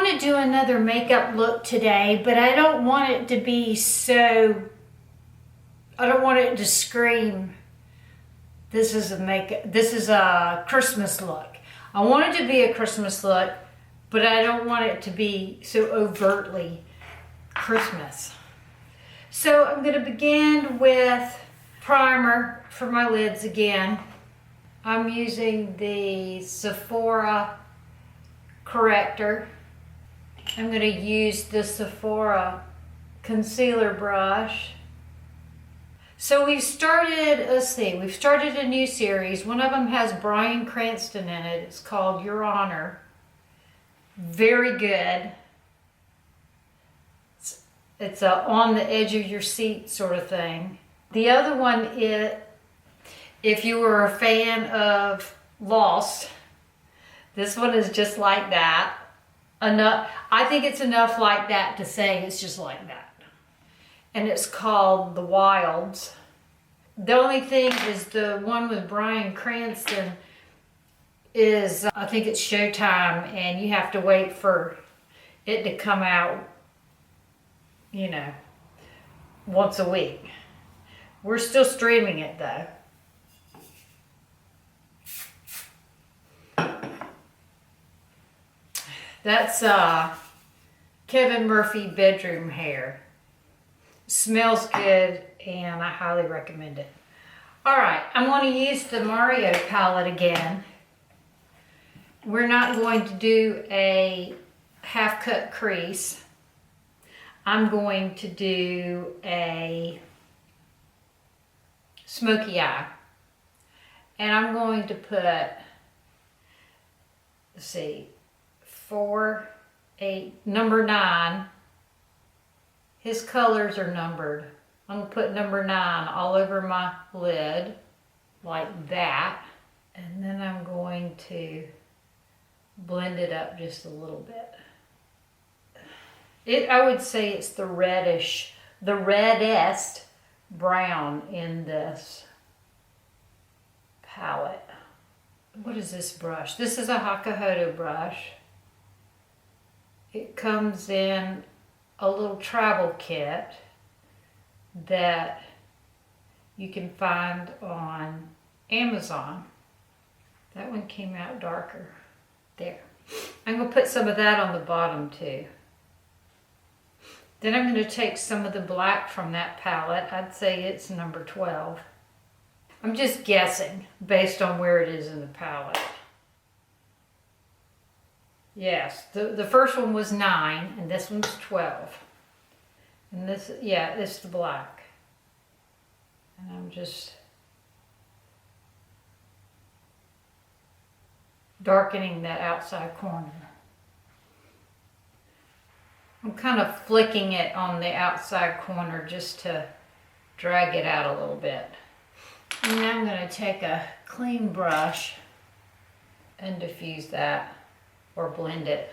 want to do another makeup look today, but I don't want it to be so, I don't want it to scream, this is a Christmas look. I want it to be a Christmas look, but I don't want it to be so overtly Christmas. So I'm going to begin with primer for my lids again. I'm using the Sephora Corrector. I'm going to use the Sephora concealer brush. So we've started, we've started a new series. One of them has Bryan Cranston in it. It's called Your Honor. Very good. It's a on the edge of your seat sort of thing. The other one is, if you were a fan of Lost, this one is just like that. Enough, I think it's enough like that to say it's just like that. And it's called The Wilds. The only thing is the one with Bryan Cranston is, I think it's Showtime, and you have to wait for it to come out, you know, once a week. We're still streaming it though. That's Kevin Murphy bedroom hair. Smells good and I highly recommend it. Alright, I'm going to use the Mario palette again. We're not going to do a half cut crease. I'm going to do a smoky eye. And I'm going to put, let's see, 4, 8, number 9. His colors are numbered. I'm going to put number 9 all over my lid, like that. And then I'm going to blend it up just a little bit. I would say it's the reddest brown in this palette. What is this brush? This is a Hakuhodo brush. It comes in a little travel kit that you can find on Amazon. That one came out darker. There. I'm going to put some of that on the bottom too. Then I'm going to take some of the black from that palette. I'd say it's number 12. I'm just guessing based on where it is in the palette. Yes, the first one was 9 and this one's 12. And this, yeah, it's the black. And I'm just darkening that outside corner. I'm kind of flicking it on the outside corner just to drag it out a little bit. And now I'm going to take a clean brush and diffuse that or blend it.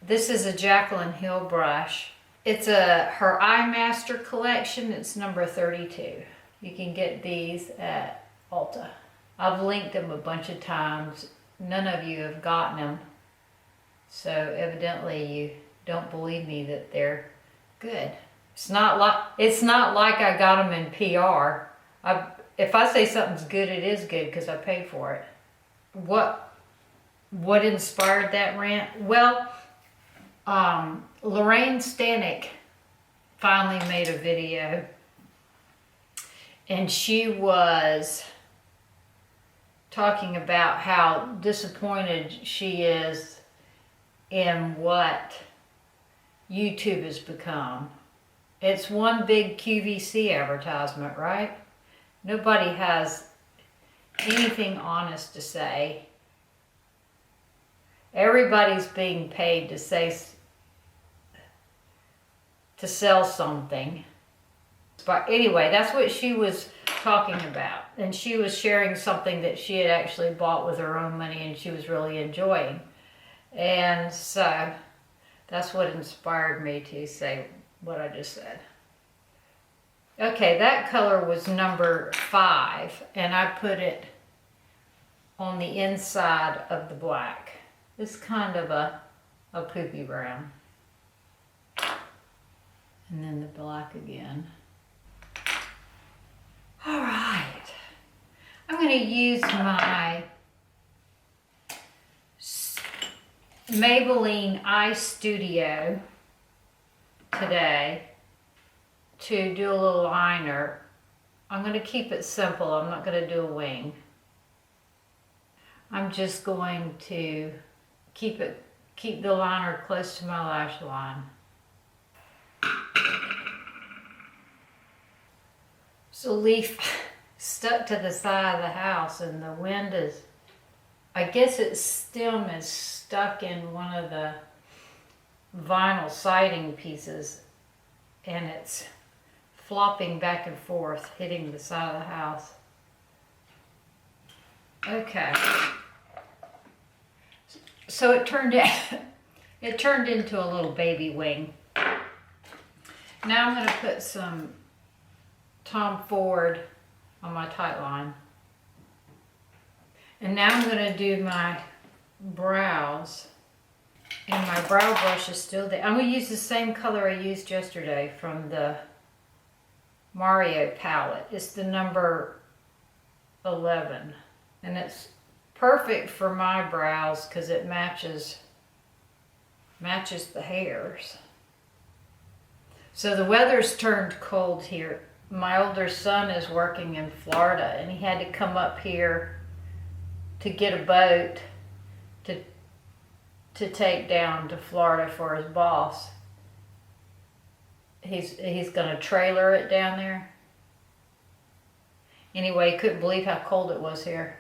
This is a Jaclyn Hill brush. It's her Eye Master collection. It's number 32. You can get these at Ulta. I've linked them a bunch of times. None of you have gotten them. So evidently you don't believe me that they're good. It's not like I got them in PR. If I say something's good, it is good because I paid for it. What inspired that rant? Well, Lorraine Stanek finally made a video and she was talking about how disappointed she is in what YouTube has become. It's one big QVC advertisement, right? Nobody has anything honest to say. Everybody's being paid to sell something. But anyway, that's what she was talking about. And she was sharing something that she had actually bought with her own money and she was really enjoying. And so that's what inspired me to say what I just said. Okay, that color was number 5 and I put it on the inside of the black. It's kind of a a poopy brown. And then the black again. All right. I'm going to use my Maybelline Eye Studio today to do a little liner. I'm going to keep it simple. I'm not going to do a wing. I'm just going to keep the liner close to my lash line. So leaf stuck to the side of the house, and the wind is, I guess its stem is stuck in one of the vinyl siding pieces, and it's flopping back and forth, hitting the side of the house. Okay. So it turned into a little baby wing. Now I'm going to put some Tom Ford on my tightline. And now I'm going to do my brows. And my brow brush is still there. I'm going to use the same color I used yesterday from the Mario palette. It's the number 11. And it's perfect for my brows because it matches the hairs. So the weather's turned cold here. My older son is working in Florida, and he had to come up here to get a boat to take down to Florida for his boss. He's going to trailer it down there. Anyway, he couldn't believe how cold it was here.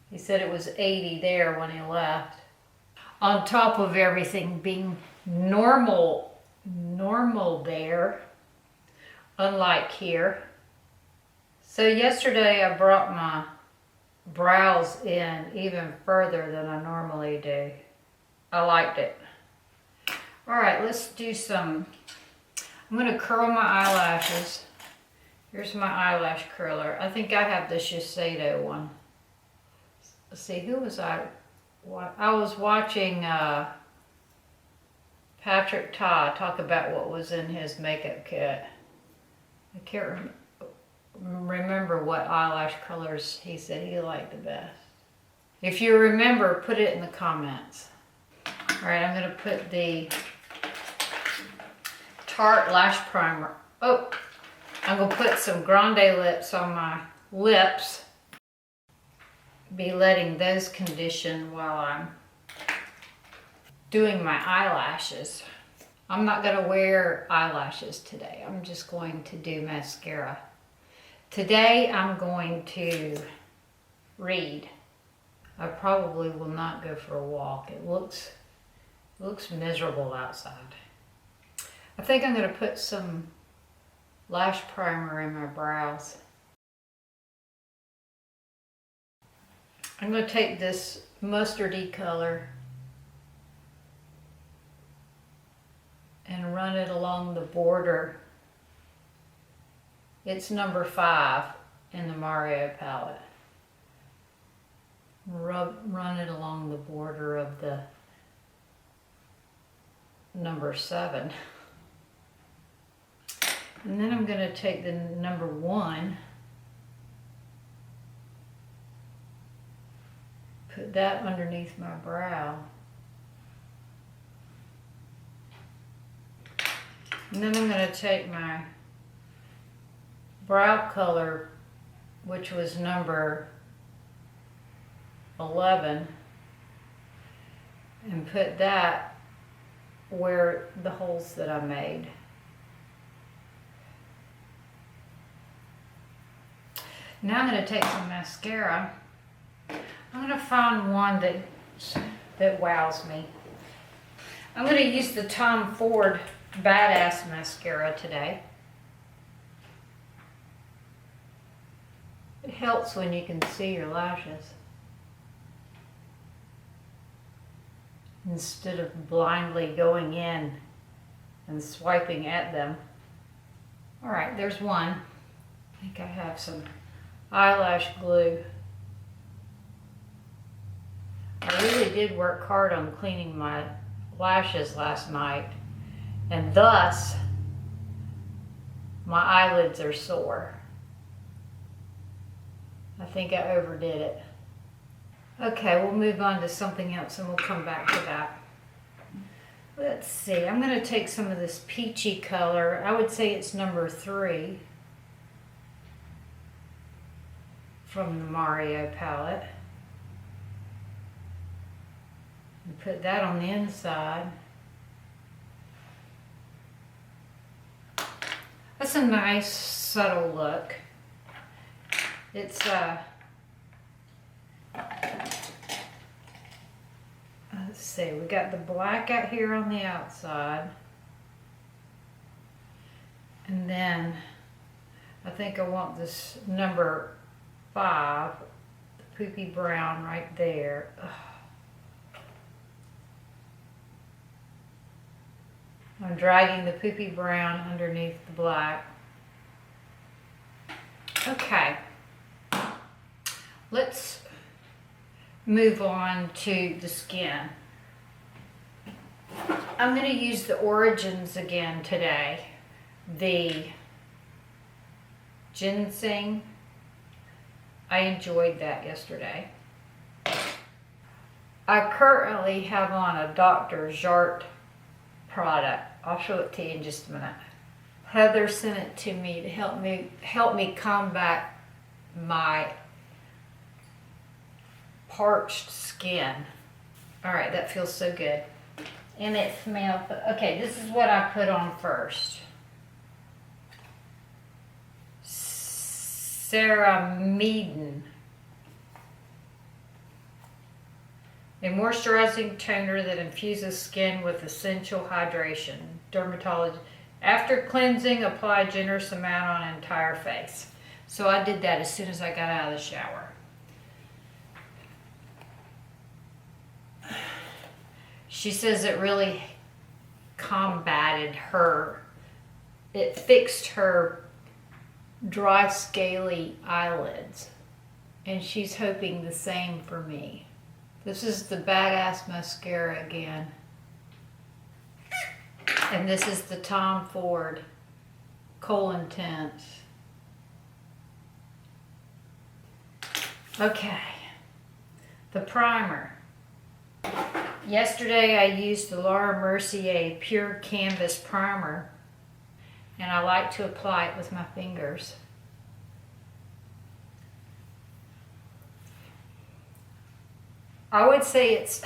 He said it was 80 there when he left. On top of everything being normal there, unlike here. So yesterday I brought my brows in even further than I normally do. I liked it. All right, let's do some, I'm going to curl my eyelashes. Here's my eyelash curler. I think I have the Shiseido one. Let's see, who was I was watching Patrick Ta talk about what was in his makeup kit. I can't remember what eyelash colors he said he liked the best. If you remember, put it in the comments. All right, I'm going to put the Tarte Lash Primer. Oh, I'm going to put some Grande Lips on my lips. Be letting those condition while I'm doing my eyelashes. I'm not going to wear eyelashes today. I'm just going to do mascara. Today I'm going to read. I probably will not go for a walk. It looks miserable outside. I think I'm going to put some lash primer in my brows. I'm going to take this mustardy color and run it along the border. It's number 5 in the Mario palette. Run it along the border of the number 7. And then I'm going to take the number 1, put that underneath my brow. And then I'm going to take my brow color, which was number 11, and put that where the holes that I made. Now I'm going to take some mascara. I'm going to find one that wows me. I'm going to use the Tom Ford Badass Mascara today. It helps when you can see your lashes instead of blindly going in and swiping at them. All right, there's one. I think I have some eyelash glue. I really really did work hard on cleaning my lashes last night, and thus my eyelids are sore. I think I overdid it. Okay, we'll move on to something else and we'll come back to that. Let's see, I'm going to take some of this peachy color. I would say it's number 3 from the Mario palette. And put that on the inside. That's a nice, subtle look. It's let's see, we got the black out here on the outside. And then I think I want this number 5, the poopy brown right there. Ugh. I'm dragging the poopy brown underneath the black. Okay. Let's move on to the skin. I'm going to use the Origins again today. The Ginzing. I enjoyed that yesterday. I currently have on a Dr. Jart product. I'll show it to you in just a minute. Heather sent it to me to help me combat my parched skin. All right, that feels so good. And it smells, okay, this is what I put on first. Ceramidin. A moisturizing toner that infuses skin with essential hydration. Dermatologist. After cleansing, apply a generous amount on entire face. So I did that as soon as I got out of the shower. She says it really combated her, it fixed her dry, scaly eyelids. And she's hoping the same for me. This is the Badass Mascara again. And this is the Tom Ford Kohl Intense. Okay, the primer. Yesterday I used the Laura Mercier Pure Canvas Primer, and I like to apply it with my fingers. I would say it's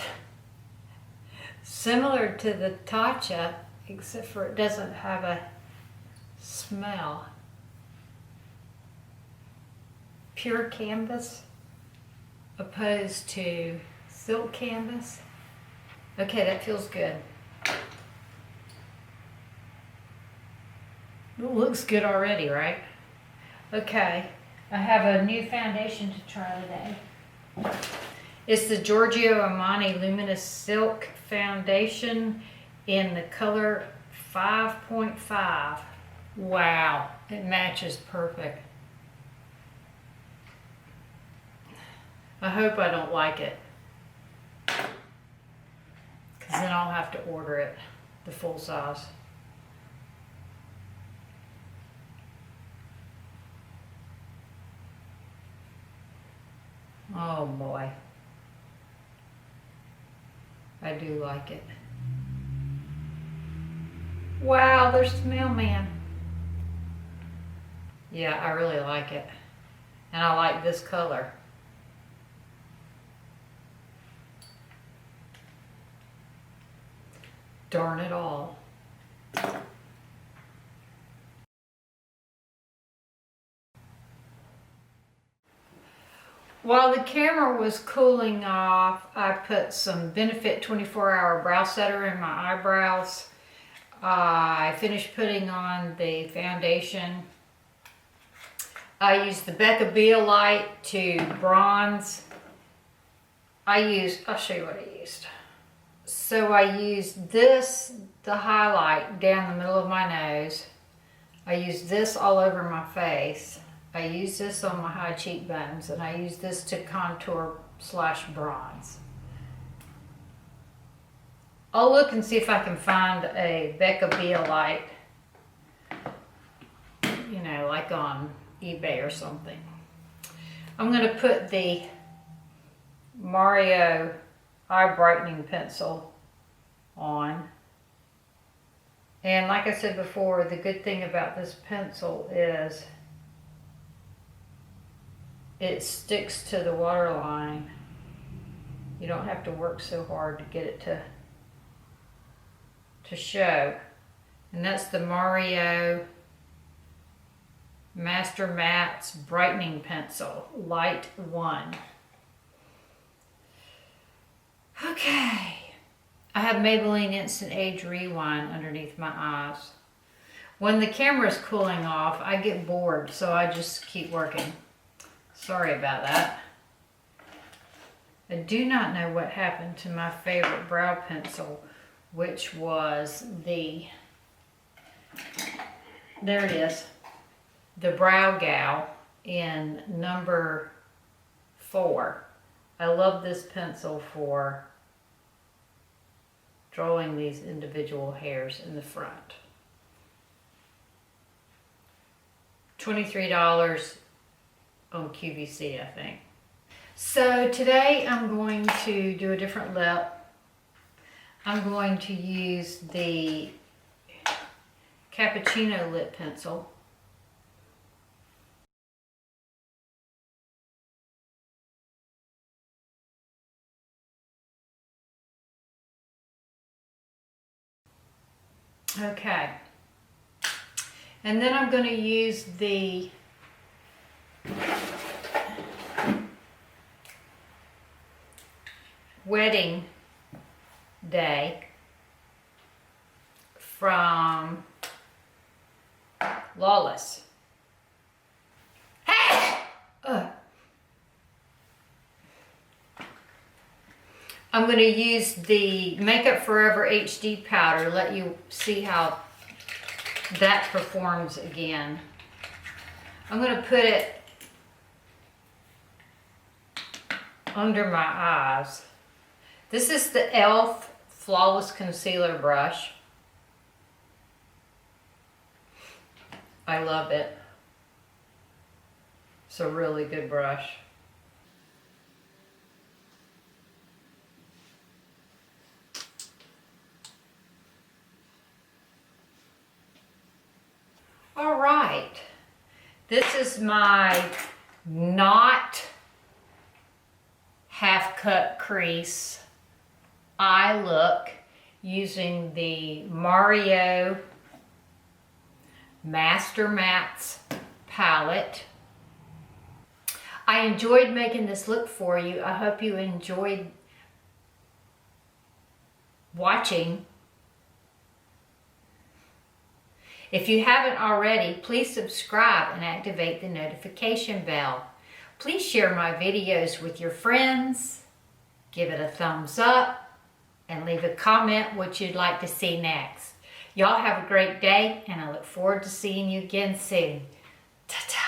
similar to the Tarte, except for it doesn't have a smell. Pure canvas opposed to silk canvas. Okay, that feels good. It looks good already, right? Okay, I have a new foundation to try today. It's the Giorgio Armani Luminous Silk Foundation in the color 5.5. Wow, it matches perfect. I hope I don't like it, because then I'll have to order it, the full size. Oh boy. I do like it. Wow, there's the mailman. Yeah, I really like it. And I like this color. Darn it all. While the camera was cooling off, I put some Benefit 24-Hour Brow Setter in my eyebrows. I finished putting on the foundation. I used the Becca Blush to bronze. I'll show you what I used. So I used this to highlight down the middle of my nose. I used this all over my face. I use this on my high cheekbones, and I use this to contour / bronze. I'll look and see if I can find a Becca Blush, you know, like on eBay or something. I'm going to put the Mercier eye brightening pencil on. And like I said before, the good thing about this pencil is it sticks to the waterline. You don't have to work so hard to get it to show. And that's the Mercier Master Matte's Brightening Pencil, Light 1. Okay. I have Maybelline Instant Age Rewind underneath my eyes. When the camera's cooling off, I get bored, so I just keep working. Sorry about that. I do not know what happened to my favorite brow pencil, which was the, there it is, the Brow Gal in number 4. I love this pencil for drawing these individual hairs in the front. $23 on QVC, I think. So today I'm going to do a different lip. I'm going to use the Cappuccino lip pencil. Okay. And then I'm going to use the Wedding Day from Lawless. I'm going to use the Makeup Forever HD powder, let you see how that performs again. I'm going to put it under my eyes. This is the e.l.f. Flawless Concealer brush. I love it. It's a really good brush. All right, this is my not half cut crease eye look using the Mercier Master Matte's palette. I enjoyed making this look for you. I hope you enjoyed watching. If you haven't already, please subscribe and activate the notification bell. Please share my videos with your friends, give it a thumbs up, and leave a comment what you'd like to see next. Y'all have a great day, and I look forward to seeing you again soon. Ta-ta!